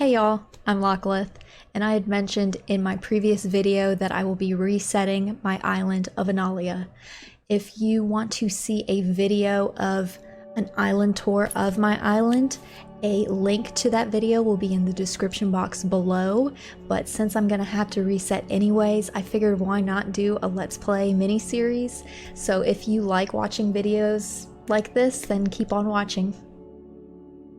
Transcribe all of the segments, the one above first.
Hey y'all, I'm Lockleth, and I had mentioned in my previous video that I will be resetting my island of Annahlia. If you want to see a video of an island tour of my island, a link to that video will be in the description box below, but since I'm gonna have to reset anyways, I figured why not do a Let's Play mini-series. So if you like watching videos like this, then keep on watching.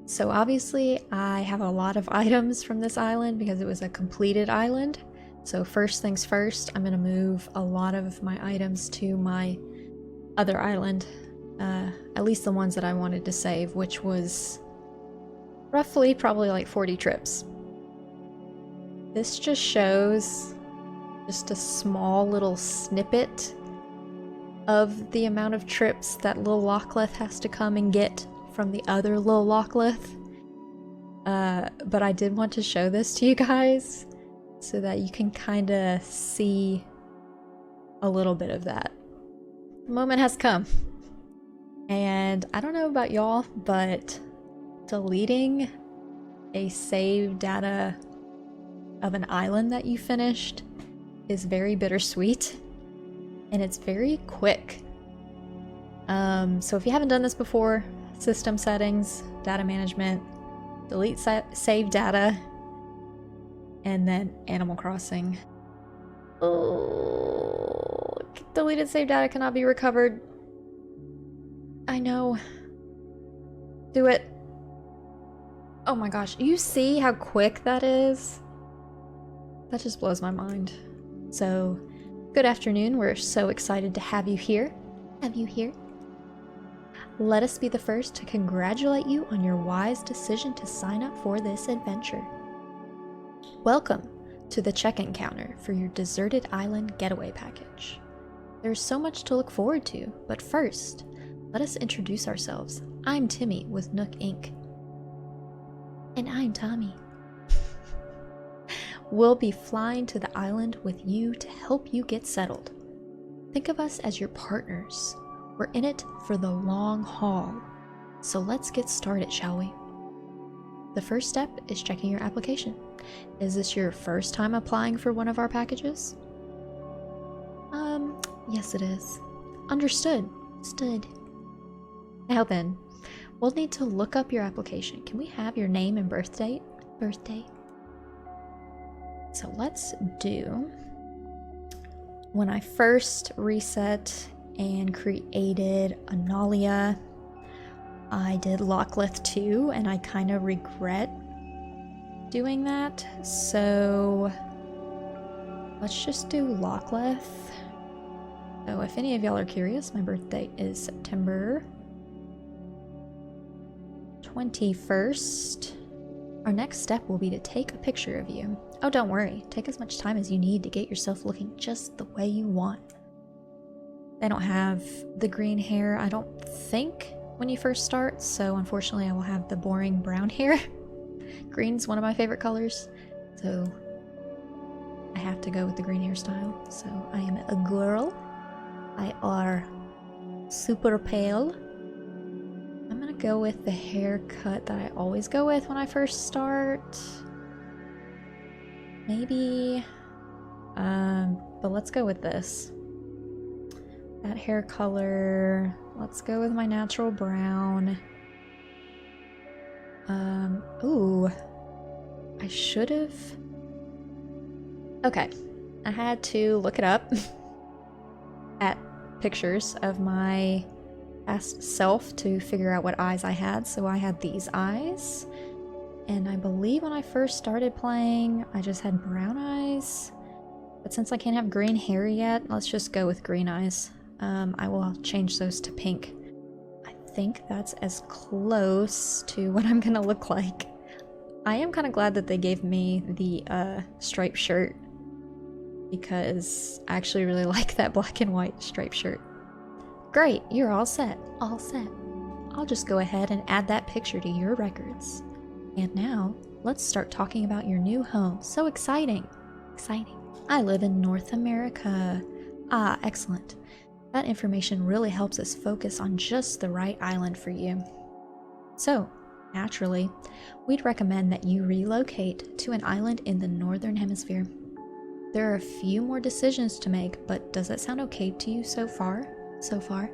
So obviously I have a lot of items from this island because it was a completed island. So first things first, I'm gonna move a lot of my items to my other island. At least the ones that I wanted to save, which was roughly probably like 40 trips. This just shows just a small little snippet of the amount of trips that Lil Lockleth has to come and get from the other Lil Lockleth. But I did want to show this to you guys so that you can kind of see a little bit of that. The moment has come. And I don't know about y'all, but deleting a save data of an island that you finished is very bittersweet, and it's very quick. So if you haven't done this before, system settings, data management, delete save data, and then Animal Crossing. Oh, deleted save data cannot be recovered. I know. Do it. Oh my gosh, you see how quick that is? That just blows my mind. So, good afternoon. We're so excited to have you here. Let us be the first to congratulate you on your wise decision to sign up for this adventure. Welcome to the check-in counter for your deserted island getaway package. There's so much to look forward to, but first, let us introduce ourselves. I'm Timmy with Nook Inc. And I'm Tommy. We'll be flying to the island with you to help you get settled. Think of us as your partners. We're in it for the long haul. So let's get started, shall we? The first step is checking your application. Is this your first time applying for one of our packages? Yes it is. Understood. Now then, we'll need to look up your application. Can we have your name and birth date? So let's do... When I first reset and created Annahlia, I did Lockleth 2, and I kind of regret doing that. So let's just do Lockleth. So if any of y'all are curious, my birthday is September 21st. Our next step will be to take a picture of you. Oh, don't worry. Take as much time as you need to get yourself looking just the way you want. They don't have the green hair, I don't think, when you first start, so unfortunately I will have the boring brown hair. Green's one of my favorite colors, so I have to go with the green hairstyle. So I am a girl. I are super pale. I'm gonna go with the haircut that I always go with when I first start. Maybe, but let's go with this. That hair color, let's go with my natural brown. Ooh, I should have... Okay, I had to look it up at pictures of my past self to figure out what eyes I had. So I had these eyes, and I believe when I first started playing, I just had brown eyes. But since I can't have green hair yet, let's just go with green eyes. I will change those to pink. I think that's as close to what I'm gonna look like. I am kind of glad that they gave me the striped shirt, because I actually really like that black and white striped shirt. Great, you're all set. I'll just go ahead and add that picture to your records. And now, let's start talking about your new home. So exciting. I live in North America. Ah, excellent. That information really helps us focus on just the right island for you. So, naturally, we'd recommend that you relocate to an island in the northern hemisphere. There are a few more decisions to make, but does that sound okay to you so far? So far?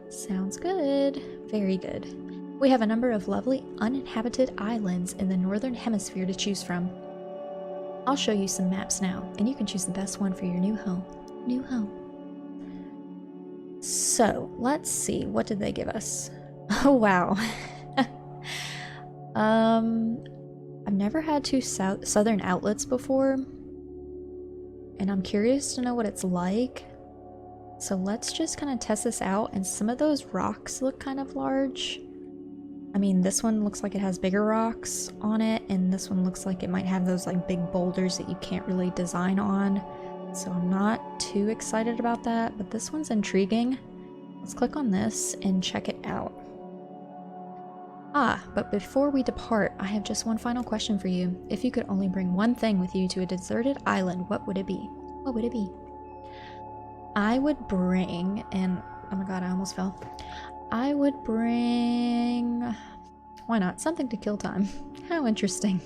Sounds good. Very good. We have a number of lovely uninhabited islands in the northern hemisphere to choose from. I'll show you some maps now, and you can choose the best one for your new home. New home. So, let's see. What did they give us? Oh, wow. I've never had two southern outlets before, and I'm curious to know what it's like. So let's just kind of test this out, and some of those rocks look kind of large. I mean, this one looks like it has bigger rocks on it, and this one looks like it might have those like big boulders that you can't really design on. So I'm not too excited about that, but this one's intriguing. Let's click on this and check it out. Ah, but before we depart, I have just one final question for you. If you could only bring one thing with you to a deserted island, what would it be? What would it be? I would bring, and oh my god, I almost fell. I would bring, why not, something to kill time. How interesting.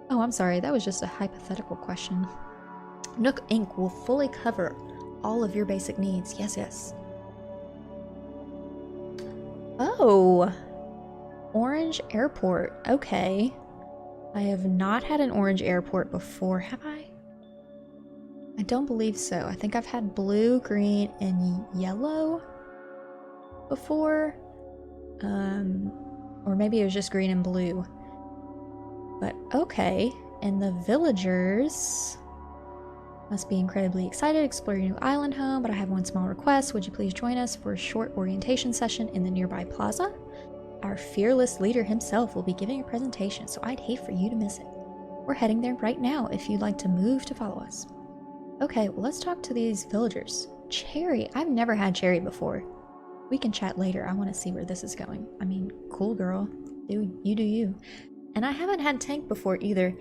Oh, I'm sorry, that was just a hypothetical question. Nook Inc. will fully cover all of your basic needs. Yes, yes. Oh, Orange Airport. Okay. I have not had an orange airport before, have I? I don't believe so. I think I've had blue, green, and yellow before. Or maybe it was just green and blue. But okay. And the villagers must be incredibly excited to explore your new island home, but I have one small request. Would you please join us for a short orientation session in the nearby plaza? Our fearless leader himself will be giving a presentation, so I'd hate for you to miss it. We're heading there right now if you'd like to move to follow us. Okay, well, let's talk to these villagers. Cherry. I've never had Cherry before. We can chat later. I want to see where this is going. I mean, cool girl. Do you. And I haven't had Tank before either,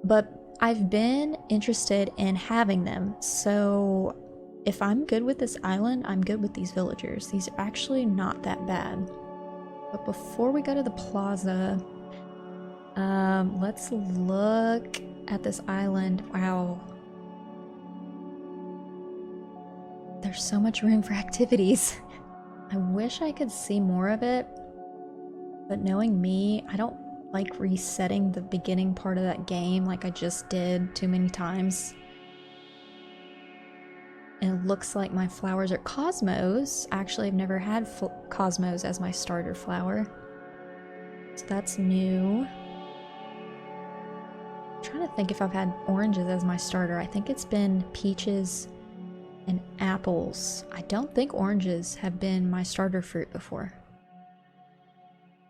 but I've been interested in having them. So if I'm good with this island, I'm good with these villagers. These are actually not that bad. But before we go to the plaza, let's look at this island. Wow. There's so much room for activities. I wish I could see more of it, but knowing me, I don't like resetting the beginning part of that game like I just did too many times. And it looks like my flowers are Cosmos. Actually, I've never had Cosmos as my starter flower, so that's new. I'm trying to think if I've had oranges as my starter. I think it's been peaches and apples. I don't think oranges have been my starter fruit before.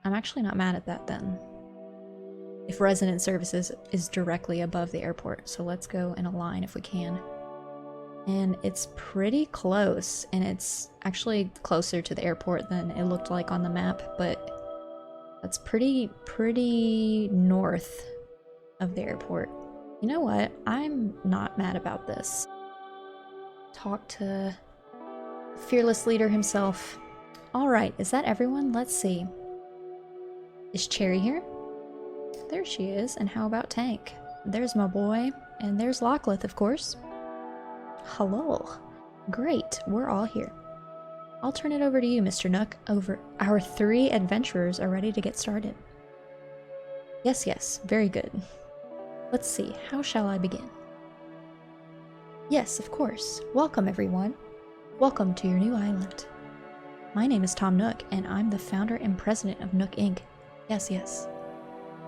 I'm actually not mad at that then. If resident services is directly above the airport, so let's go in a line if we can. And it's pretty close, and it's actually closer to the airport than it looked like on the map, but that's pretty north of the airport. You know what? I'm not mad about this. Talk to fearless leader himself. Alright, is that everyone? Let's see. Is Cherry here? There she is. And how about Tank? There's my boy. And there's Lockleth, of course. Hello. Great, we're all here. I'll turn it over to you, Mr. Nook. Our 3 adventurers are ready to get started. Yes, very good. Let's see, how shall I begin? Yes, of course. Welcome, everyone. Welcome to your new island. My name is Tom Nook, and I'm the founder and president of Nook Inc. Yes.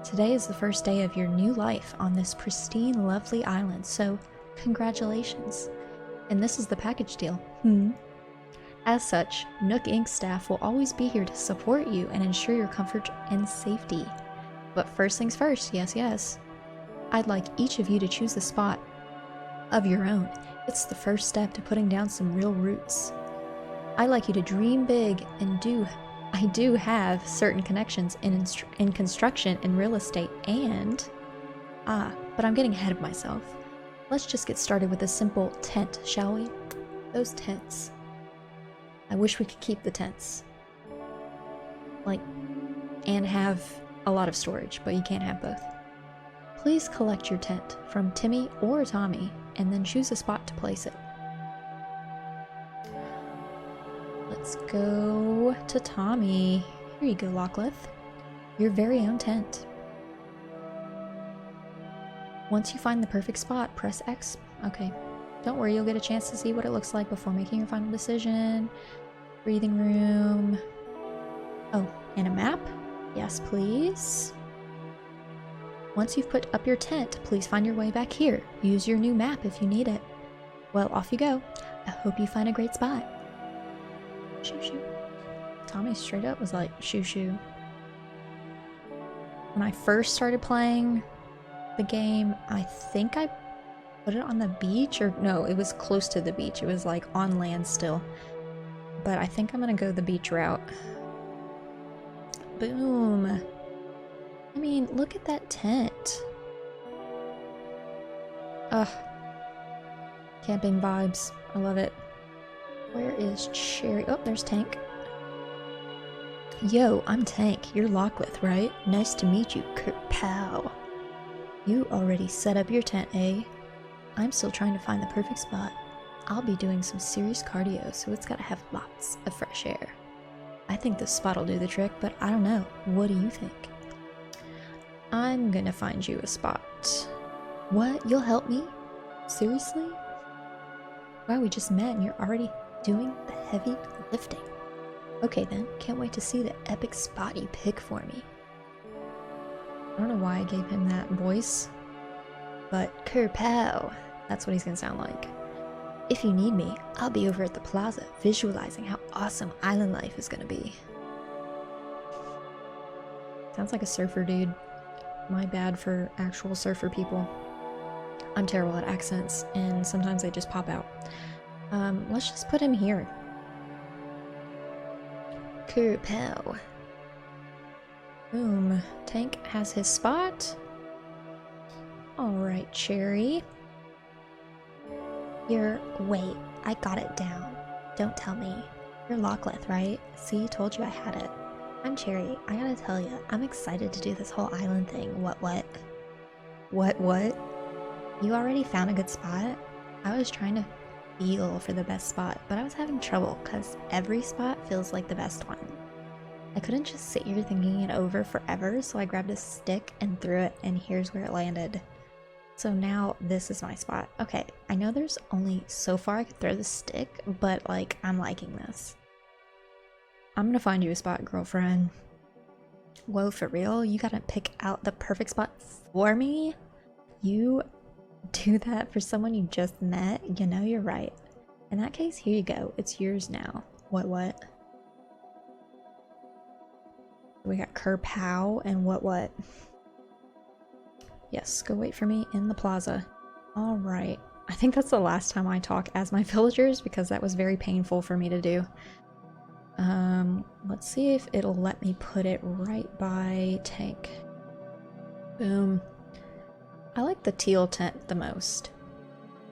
Today is the first day of your new life on this pristine, lovely island, so congratulations. And this is the package deal. As such, Nook Inc. staff will always be here to support you and ensure your comfort and safety. But first things first, yes. I'd like each of you to choose a spot of your own. It's the first step to putting down some real roots. I'd like you to dream big, and I do have certain connections in construction and real estate and... but I'm getting ahead of myself. Let's just get started with a simple tent, shall we? Those tents. I wish we could keep the tents. Like, and have a lot of storage, but you can't have both. Please collect your tent from Timmy or Tommy, and then choose a spot to place it. Let's go to Tommy. Here you go, Lockleth. Your very own tent. Once you find the perfect spot, press X. Okay. Don't worry, you'll get a chance to see what it looks like before making your final decision. Breathing room. Oh, and a map? Yes, please. Once you've put up your tent, please find your way back here. Use your new map if you need it. Well, off you go. I hope you find a great spot. Shoo shoo. Tommy straight up was like, shoo shoo. When I first started playing the game, I think I put it on the beach, or no, it was close to the beach. It was like on land still. But I think I'm gonna go the beach route. Boom. I mean, look at that tent. Ugh. Camping vibes. I love it. Where is Cherry? Oh, there's Tank. Yo, I'm Tank. You're Lockleth, right? Nice to meet you, Pow. You already set up your tent, eh? I'm still trying to find the perfect spot. I'll be doing some serious cardio, so it's gotta have lots of fresh air. I think this spot'll do the trick, but I don't know. What do you think? I'm gonna find you a spot. What? You'll help me? Seriously? Wow, we just met and you're already doing the heavy lifting. Okay then, can't wait to see the epic spot you pick for me. I don't know why I gave him that voice, but Kerpow, that's what he's gonna sound like. If you need me, I'll be over at the plaza, visualizing how awesome island life is gonna be. Sounds like a surfer dude. My bad for actual surfer people. I'm terrible at accents, and sometimes they just pop out. Let's just put him here. Kerpow. Boom. Tank has his spot. Alright, Cherry. Wait, I got it down. Don't tell me. You're Lockleth, right? See, told you I had it. I'm Cherry. I gotta tell you, I'm excited to do this whole island thing. What? What? You already found a good spot? I was trying to feel for the best spot, but I was having trouble because every spot feels like the best one. I couldn't just sit here thinking it over forever, so I grabbed a stick and threw it, and here's where it landed. So now this is my spot. Okay, I know there's only so far I could throw the stick, but like, I'm liking this. I'm gonna find you a spot, girlfriend. Whoa, for real? You gotta pick out the perfect spot for me? You do that for someone you just met? You know you're right. In that case, here you go. It's yours now. What? We got Kerpow and what? Yes, go wait for me in the plaza. Alright. I think that's the last time I talk as my villagers because that was very painful for me to do. Let's see if it'll let me put it right by Tank. Boom. I like the teal tent the most.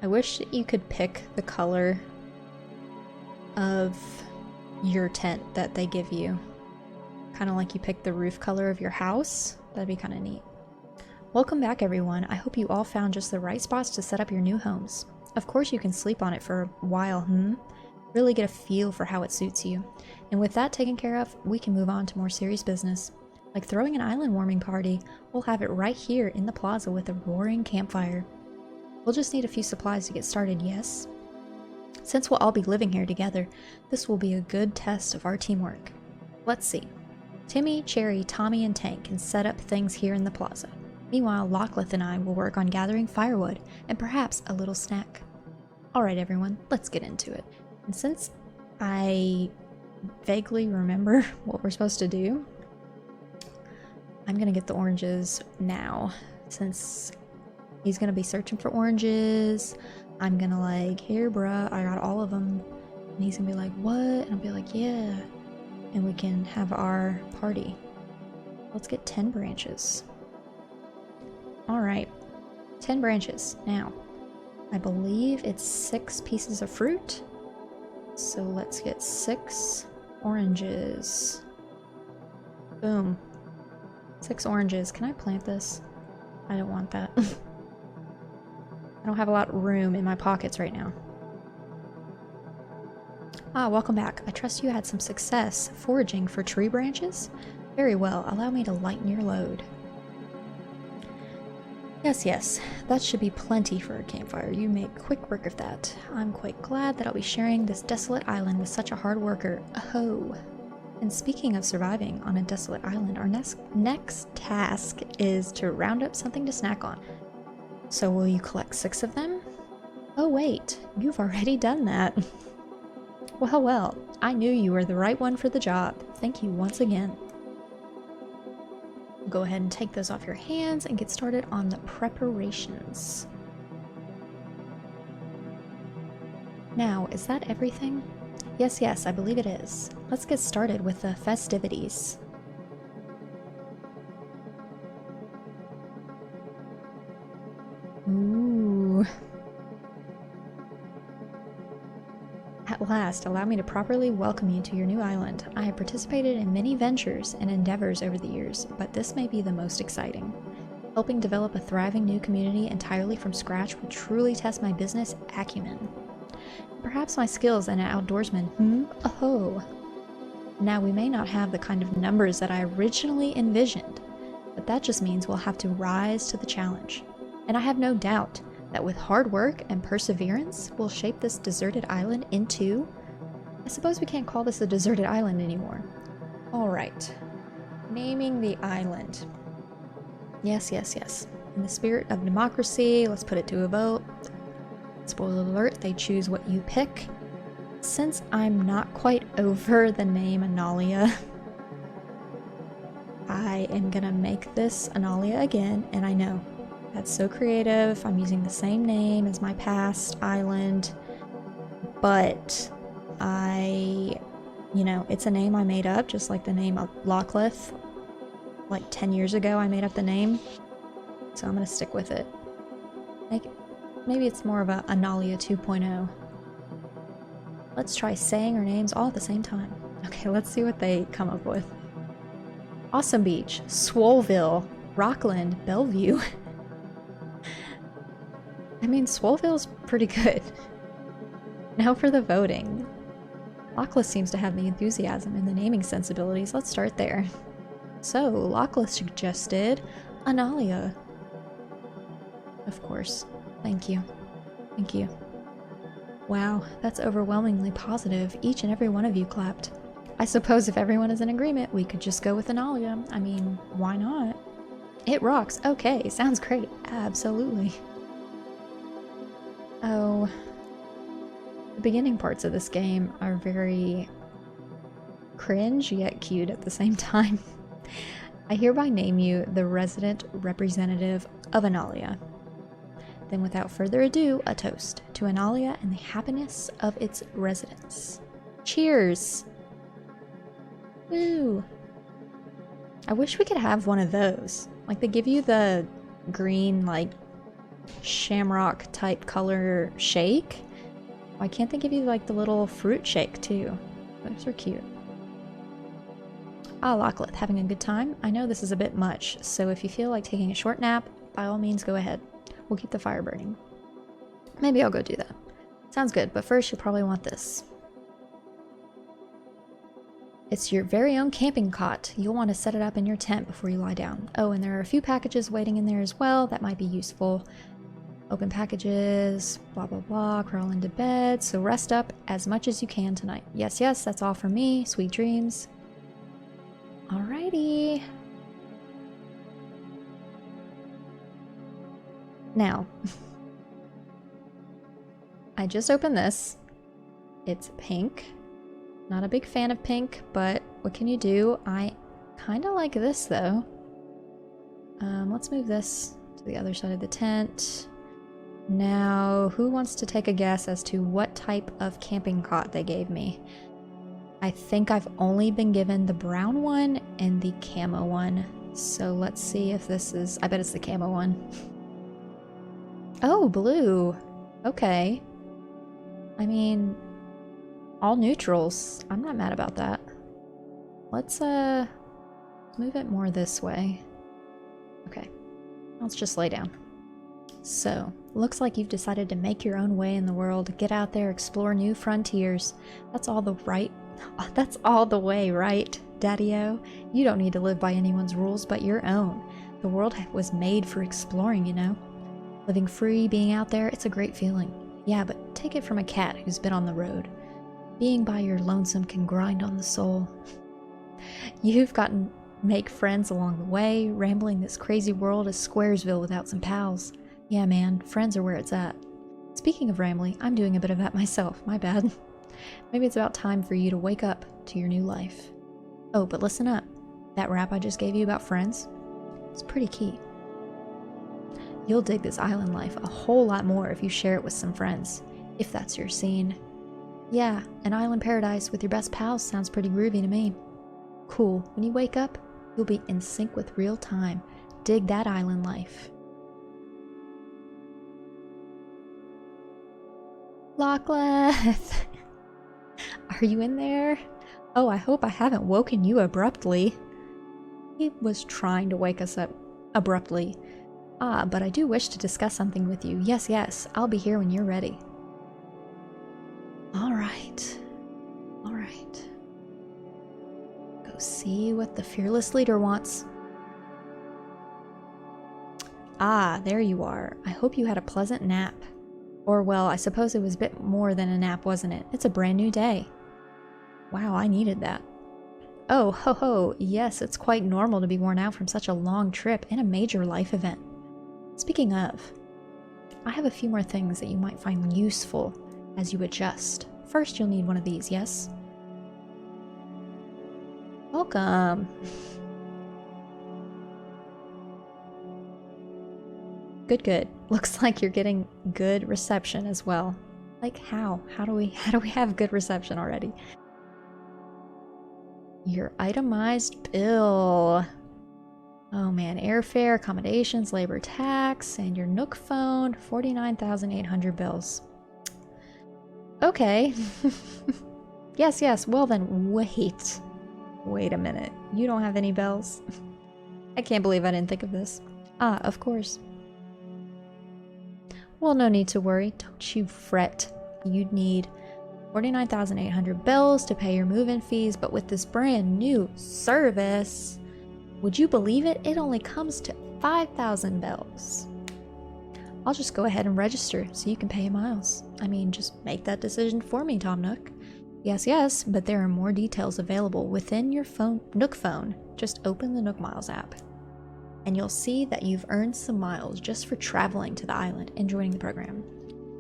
I wish that you could pick the color of your tent that they give you. Kind of like you pick the roof color of your house. That'd be kind of neat. Welcome back, everyone. I hope you all found just the right spots to set up your new homes. Of course you can sleep on it for a while, Really get a feel for how it suits you. And with that taken care of, we can move on to more serious business. Like throwing an island warming party. We'll have it right here in the plaza with a roaring campfire. We'll just need a few supplies to get started, yes? Since we'll all be living here together, this will be a good test of our teamwork. Let's see. Timmy, Cherry, Tommy, and Tank can set up things here in the plaza. Meanwhile, Lockleth and I will work on gathering firewood and perhaps a little snack. Alright everyone, let's get into it. And since I vaguely remember what we're supposed to do, I'm gonna get the oranges now. Since he's gonna be searching for oranges, I'm gonna like, here bruh, I got all of them. And he's gonna be like, what? And I'll be like, yeah. And we can have our party. Let's get 10 branches. Alright, 10 branches. Now, I believe it's 6 pieces of fruit. So let's get 6 oranges. Boom. 6 oranges. Can I plant this? I don't want that. I don't have a lot of room in my pockets right now. Ah, welcome back. I trust you had some success foraging for tree branches? Very well. Allow me to lighten your load. Yes, that should be plenty for a campfire. You make quick work of that. I'm quite glad that I'll be sharing this desolate island with such a hard worker. Oh. And speaking of surviving on a desolate island, our next task is to round up something to snack on. So will you collect 6 of them? Oh wait, you've already done that. Well, I knew you were the right one for the job. Thank you once again. Go ahead and take those off your hands and get started on the preparations. Now, is that everything? Yes, I believe it is. Let's get started with the festivities. Ooh. At last, allow me to properly welcome you to your new island. I have participated in many ventures and endeavors over the years, but this may be the most exciting. Helping develop a thriving new community entirely from scratch will truly test my business acumen. Perhaps my skills as an outdoorsman, Oh. Now, we may not have the kind of numbers that I originally envisioned, but that just means we'll have to rise to the challenge. And I have no doubt that with hard work and perseverance, we'll shape this deserted island into... I suppose we can't call this a deserted island anymore. Alright. Naming the island. Yes. In the spirit of democracy, let's put it to a vote. Spoiler alert, they choose what you pick. Since I'm not quite over the name Annahlia, I am gonna make this Annahlia again, and I know that's so creative. I'm using the same name as my past island, but it's a name I made up, just like the name of Lockleth. Like 10 years ago, I made up the name, so I'm gonna stick with it. Maybe it's more of a Annahlia 2.0. Let's try saying our names all at the same time. Okay, let's see what they come up with. Awesome Beach, Swollville, Rockland, Bellevue. I mean, Swollville's pretty good. Now for the voting. Lockless seems to have the enthusiasm and the naming sensibilities. Let's start there. So, Lockless suggested Annahlia. Of course. Thank you. Wow, that's overwhelmingly positive. Each and every one of you clapped. I suppose if everyone is in agreement, we could just go with Annahlia. I mean, why not? It rocks. Okay, sounds great. Absolutely. Oh, the beginning parts of this game are very cringe yet cute at the same time. I hereby name you the resident representative of Annahlia. Then without further ado, a toast to Annahlia and the happiness of its residents. Cheers! Woo! I wish we could have one of those. Like, they give you the green, like, shamrock type color shake. Why can't they give you, like, the little fruit shake, too? Those are cute. Ah, Lockleth, having a good time? I know this is a bit much, so if you feel like taking a short nap, by all means go ahead. We'll keep the fire burning. Maybe I'll go do that. Sounds good, but first you'll probably want this. It's your very own camping cot. You'll want to set it up in your tent before you lie down. Oh, and there are a few packages waiting in there as well that might be useful. Open packages, blah blah blah, crawl into bed, so rest up as much as you can tonight. Yes, that's all for me. Sweet dreams. Alrighty. Now, I just opened this. It's pink. Not a big fan of pink, but what can you do? I kind of like this though. Let's move this to the other side of the tent. Now, who wants to take a guess as to what type of camping cot they gave me? I think I've only been given the brown one and the camo one. So let's see if this is... I bet it's the camo one. Oh, blue. Okay. I mean, all neutrals. I'm not mad about that. Let's move it more this way. Okay, let's just lay down. So, looks like you've decided to make your own way in the world, get out there, explore new frontiers. That's all the way, right, Daddy-o? You don't need to live by anyone's rules but your own. The world was made for exploring, you know? Living free, being out there, it's a great feeling. Yeah, but take it from a cat who's been on the road. Being by your lonesome can grind on the soul. You've gotten make friends along the way, rambling this crazy world is Squaresville without some pals. Yeah, man, friends are where it's at. Speaking of rambling, I'm doing a bit of that myself, my bad. Maybe it's about time for you to wake up to your new life. Oh, but listen up. That rap I just gave you about friends? It's pretty key. You'll dig this island life a whole lot more if you share it with some friends, if that's your scene. Yeah, an island paradise with your best pals sounds pretty groovy to me. Cool, when you wake up, you'll be in sync with real time. Dig that island life. Lockleth! Are you in there? Oh, I hope I haven't woken you abruptly. He was trying to wake us up abruptly. Ah, but I do wish to discuss something with you. Yes, yes, I'll be here when you're ready. Alright. Alright. Go see what the fearless leader wants. Ah, there you are. I hope you had a pleasant nap. Or, well, I suppose it was a bit more than a nap, wasn't it? It's a brand new day. Wow, I needed that. Oh, ho ho, yes, it's quite normal to be worn out from such a long trip and a major life event. Speaking of, I have a few more things that you might find useful as you adjust. First, you'll need one of these, yes? Welcome. Good, good. Looks like you're getting good reception as well. Like how? How do we have good reception already? Your itemized bill. Oh man, airfare, accommodations, labor tax, and your Nook phone, 49,800 bills. Okay. Yes, yes, well then, wait a minute. You don't have any bells? I can't believe I didn't think of this. Ah, of course. Well, no need to worry. Don't you fret. You'd need 49,800 bells to pay your move-in fees, but with this brand new service, would you believe it? It only comes to 5,000 bells. I'll just go ahead and register so you can pay miles. I mean, just make that decision for me, Tom Nook. Yes, yes, but there are more details available within your Nook phone. Just open the Nook Miles app, and you'll see that you've earned some miles just for traveling to the island and joining the program.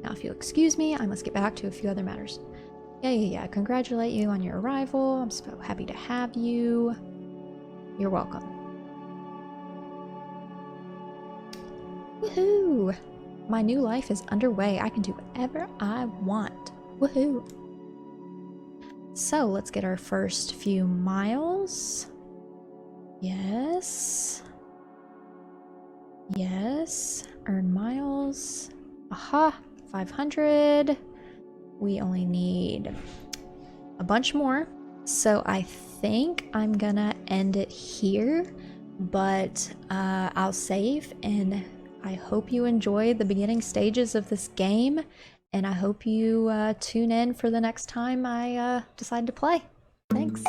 Now, if you'll excuse me, I must get back to a few other matters. Yeah. Congratulate you on your arrival. I'm so happy to have you. You're welcome. Woohoo! My new life is underway. I can do whatever I want. Woohoo! So, let's get our first few miles. Yes. Yes. Earn miles. Aha! 500. We only need a bunch more. So I think I'm gonna end it here, but I'll save, and I hope you enjoy the beginning stages of this game, and I hope you tune in for the next time I decide to play. Thanks.